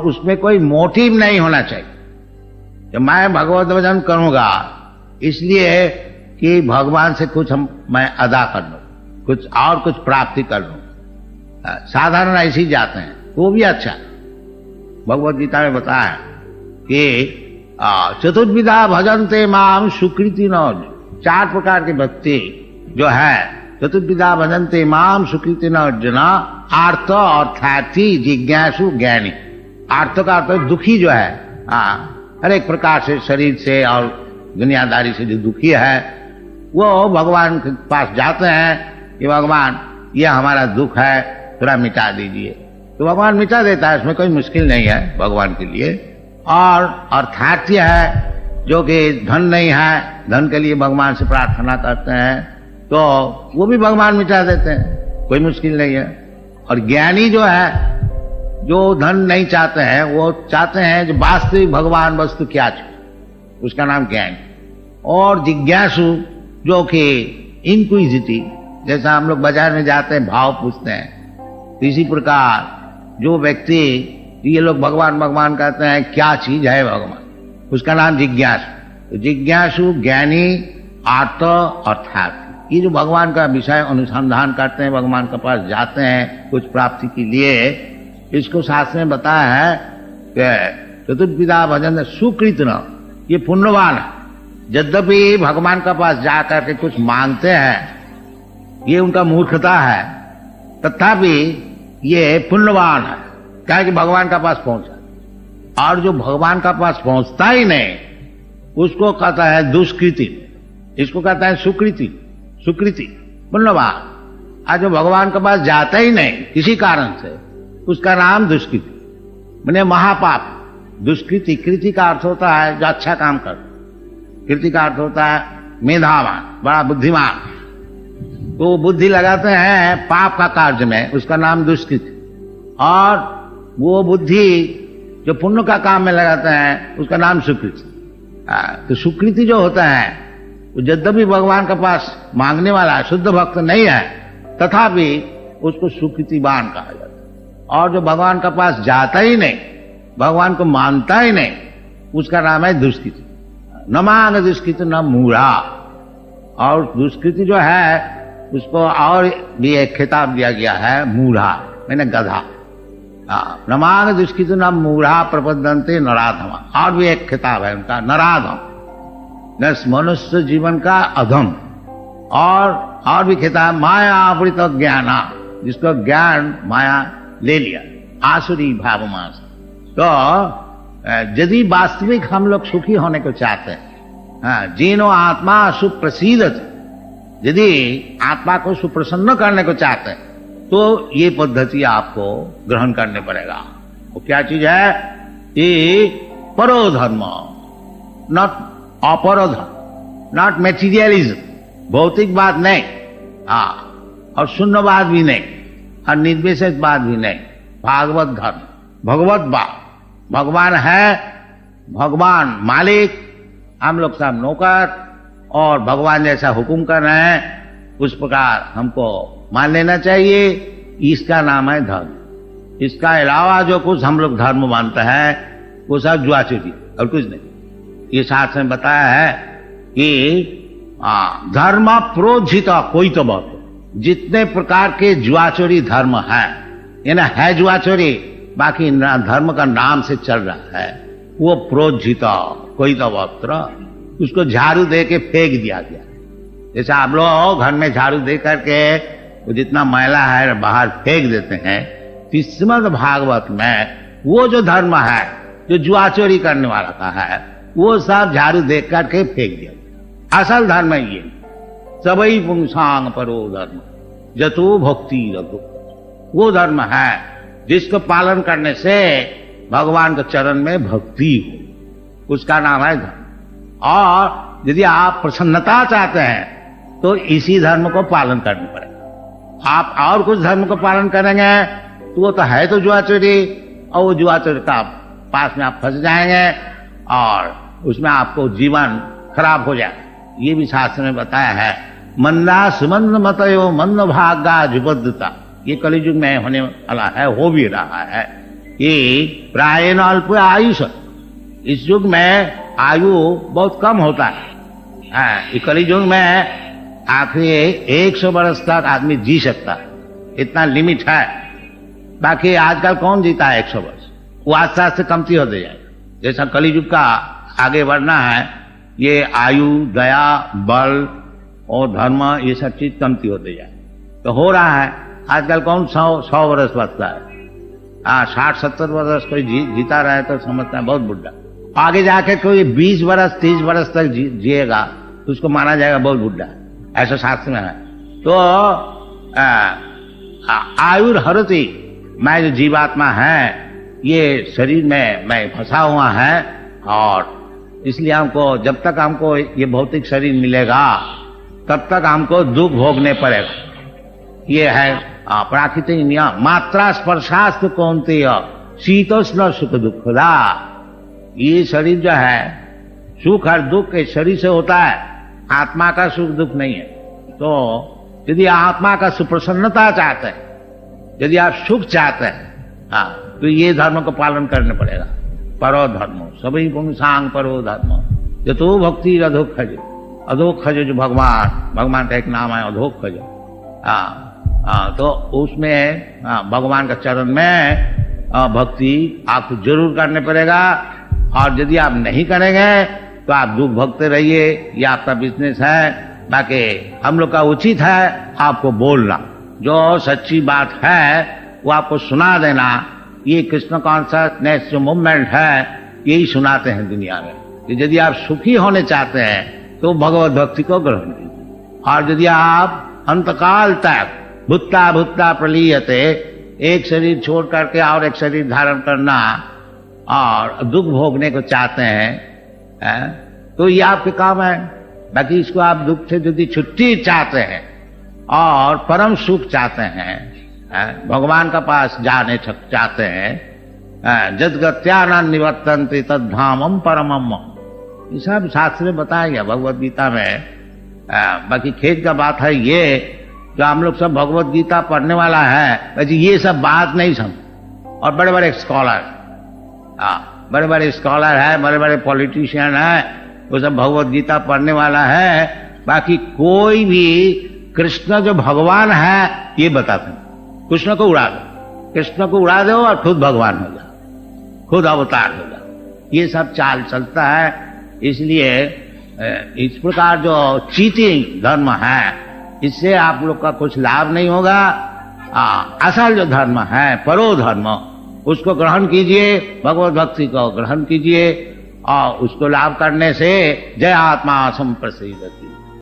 उसमें कोई मोटिव नहीं होना चाहिए कि मैं भगवत भजन करूंगा इसलिए कि भगवान से कुछ मैं अदा कर लूं, कुछ प्राप्ति कर लूं। साधारण ऐसे ही जाते हैं, वो भी अच्छा। भगवत गीता में बताया कि चतुर्विधा भजन्ते माम सुकृति न, 4 प्रकार के भक्ति जो है, चतुर्विधा भजन्ते माम सुकृति न अर्जुन, आर्त अर्थार्थी जिज्ञासु ज्ञानी। आर्त का अर्थ दुखी जो है, हर एक प्रकार से शरीर से और दुनियादारी से जो दुखी है वो भगवान के पास जाते हैं कि भगवान ये हमारा दुख है थोड़ा मिटा दीजिए, तो भगवान मिटा देता है, इसमें कोई मुश्किल नहीं है भगवान के लिए। और अर्थार्थी है जो कि धन नहीं है, धन के लिए भगवान से प्रार्थना करते हैं तो वो भी भगवान मिटा देते हैं, कोई मुश्किल नहीं है। और ज्ञानी जो है, जो धन नहीं चाहते हैं, वो चाहते हैं जो वास्तविक भगवान वस्तु क्या है, उसका नाम ज्ञानी। और जिज्ञासु जो कि इंक्विजिटिव, जैसा हम लोग बाजार में जाते हैं भाव पूछते हैं, तो इसी प्रकार जो व्यक्ति ये लोग भगवान भगवान कहते हैं, क्या चीज है भगवान, उसका नाम जिज्ञासु। तो जिज्ञासु, ज्ञानी, आर्त, अर्थार्थी, ये जो भगवान का विषय अनुसंधान करते हैं, भगवान के पास जाते हैं कुछ प्राप्ति के लिए, इसको शास्त्र में बताया है कि चतुर्विधा भजन सुकृत न, ये पुण्यवान है। यद्यपि भगवान के पास जाकर के कुछ मांगते हैं, ये उनका मूर्खता है, तथापि ये पुण्यवान है, क्या कि भगवान का पास पहुंचा। और जो भगवान का पास पहुंचता ही नहीं, उसको कहता है दुष्कृति, इसको कहता है सुकृति, सुकृति पुण्यवान। आज जो भगवान के पास जाता ही नहीं किसी कारण से, उसका नाम दुष्कृति, माने महापाप। दुष्कृति, कृति का अर्थ होता है जो अच्छा काम कर, कृति का अर्थ होता है मेधावान, बड़ा बुद्धिमान। तो बुद्धि लगाते हैं पाप का कार्य में, उसका नाम दुष्कृति। और वो बुद्धि जो पुण्य का काम में लगाते हैं, उसका नाम सुकृति। तो सुकृति जो होता है, तो यद्यपि भगवान के पास मांगने वाला शुद्ध भक्त नहीं है, तथापि उसको सुकृतिवान कहा जाता है। और जो भगवान के पास जाता ही नहीं, भगवान को मानता ही नहीं, उसका नाम है दुष्कृति। न मांग दुष्कृति न मूढ़ा। और दुष्कृति जो है उसको और भी एक खिताब दिया गया है, मूढ़ा, मैंने गधा। न मांग दुष्कृति न मूढ़ा प्रपद्यन्ते नराधमा। और भी एक खिताब है उनका, नराधम, न मनुष्य जीवन का अधम। और भी खिताब माया आवृत ज्ञाना, जिसको ज्ञान माया ले लिया, आसुरी भावमास। तो यदि वास्तविक हम लोग सुखी होने को चाहते हैं, जीनो आत्मा सुप्रसिद्ध, यदि आत्मा को सुप्रसन्न करने को चाहते हैं, तो ये पद्धति आपको ग्रहण करने पड़ेगा। वो क्या चीज है? ये परोधर्म, नॉट अपरोधर्म, नॉट मेटीरियलिज्म, भौतिक बात नहीं, और शून्यवाद भी नहीं, और निर्विशेषवाद भी नहीं, भागवत धर्म, भगवत बात। भगवान है, भगवान मालिक, हम लोग सब नौकर, और भगवान जैसा हुक्म कर रहे हैं उस प्रकार हमको मान लेना चाहिए। इसका नाम है धर्म। इसका अलावा जो कुछ हम लोग धर्म मानते हैं वो सब जुआचोरी और कुछ नहीं। ये शास्त्र में बताया है कि धर्म प्रोज्झित कोई तो बहुत, जितने प्रकार के जुआचोरी धर्म है, यानी है जुआचोरी, बाकी धर्म का नाम से चल रहा है, वो प्रोज्झित कोई तो वस्त्र, उसको झाड़ू दे के फेंक दिया गया। जैसे आप लोग घर में झाड़ू दे करके वो जितना मैला है बाहर फेंक देते हैं, श्रीमद् भागवत में वो जो धर्म है जो जुआचोरी करने वाला का है, वो सब झाड़ू दे करके फेंक दिया। असल धर्म है ये, सबई पुंसांग परो धर्म जतो भक्ति रघु। वो धर्म है जिसको पालन करने से भगवान के चरण में भक्ति हो, उसका नाम है धर्म। और यदि आप प्रसन्नता चाहते हैं तो इसी धर्म को पालन करना पड़ेगा। आप और कुछ धर्म को पालन करेंगे तो वो तो है तो जुआचोरी, और वो जुआचोरी का पास में आप फंस जाएंगे और उसमें आपको जीवन खराब हो जाए। ये भी शास्त्र में बताया है, मंदा सुमंद मतयो मंद भागा जुबद्धता। ये कलियुग में होने वाला है, हो भी रहा है। कि प्रायेण अल्प आयुष, इस युग में आयु बहुत कम होता है। इस कली युग में आखिर 100 वर्ष तक आदमी जी सकता है, इतना लिमिट है। बाकी आजकल कौन जीता है 100 वर्ष, वो आस्ते आस्ते कमती होते जाए। जैसा कली युग का आगे बढ़ना है, ये आयु, दया, बल और धर्म, ये सब चीज कमती होते जाए। तो हो रहा है आजकल कौन 100 वर्ष बचता है। 60-70 वर्ष कोई जीता रहे तो समझता है बहुत बुढ़ा। आगे जाके कोई 20 वर्ष 30 वर्ष तक जिएगा तो उसको माना जाएगा बहुत बुढ़ा, ऐसा शास्त्र में है। तो आयुर हरति, मैं जो जीवात्मा है ये शरीर में मैं फंसा हुआ है, और इसलिए हमको जब तक हमको ये भौतिक शरीर मिलेगा तब तक हमको दुख भोगने पड़ेगा। ये है प्राकृतिक नियम। मात्रा स्पर्शास्तु कौन्तेय शीतोष्ण सुख दुखदा। ये शरीर जो है सुख और दुख के शरीर से होता है, आत्मा का सुख दुख नहीं है। तो यदि आत्मा का सुप्रसन्नता चाहते हैं, यदि आप सुख चाहते हैं, तो ये धर्म को पालन करना पड़ेगा। परो धर्मो सभी पुंसांग परो धर्म जतो भक्ति अधोक्षज। अधोक्षज जो भगवान का एक नाम है अधोक्षज। तो उसमें भगवान का चरण में भक्ति आपको जरूर करने पड़ेगा, और यदि आप नहीं करेंगे तो आप दुख भोगते रहिए, ये आपका बिजनेस है। बाकी हम लोग का उचित है आपको बोलना, जो सच्ची बात है वो आपको सुना देना। ये कृष्ण कॉन्शसनेस जो मूवमेंट है यही सुनाते हैं दुनिया में कि यदि आप सुखी होने चाहते हैं तो भगवत भक्ति को ग्रहण कीजिए। और यदि आप अंतकाल तक भुत्ता भुत्ता प्रलीयते, एक शरीर छोड़ करके और एक शरीर धारण करना और दुख भोगने को चाहते हैं, तो ये आपके काम है। बाकी इसको आप दुख से यदि छुट्टी चाहते हैं और परम सुख चाहते हैं, भगवान का पास जाने चाहते हैं, जदगत्यानंद निवर्तन्ते तद्धामम परमम, ये सब शास्त्र में बताया गया भगवत गीता में। बाकी खेद का बात है ये, जो हम लोग सब भगवत गीता पढ़ने वाला है, वैसे ये सब बात नहीं समझ। और बड़े बड़े स्कॉलर, बड़े बड़े स्कॉलर है, बड़े बड़े पॉलिटिशियन है, वो सब भगवत गीता पढ़ने वाला है। बाकी कोई भी कृष्ण जो भगवान है ये बताते हैं। कृष्ण को उड़ा दो, कृष्ण को उड़ा दो और खुद भगवान हो जाओ, खुद अवतार हो जाओ, ये सब चाल चलता है। इसलिए इस प्रकार जो चीटिंग धर्म है, इससे आप लोग का कुछ लाभ नहीं होगा। असल जो धर्म है परो धर्म, उसको ग्रहण कीजिए, भगवत भक्ति को ग्रहण कीजिए, और उसको लाभ करने से जय आत्मा संप्रसिद्धि।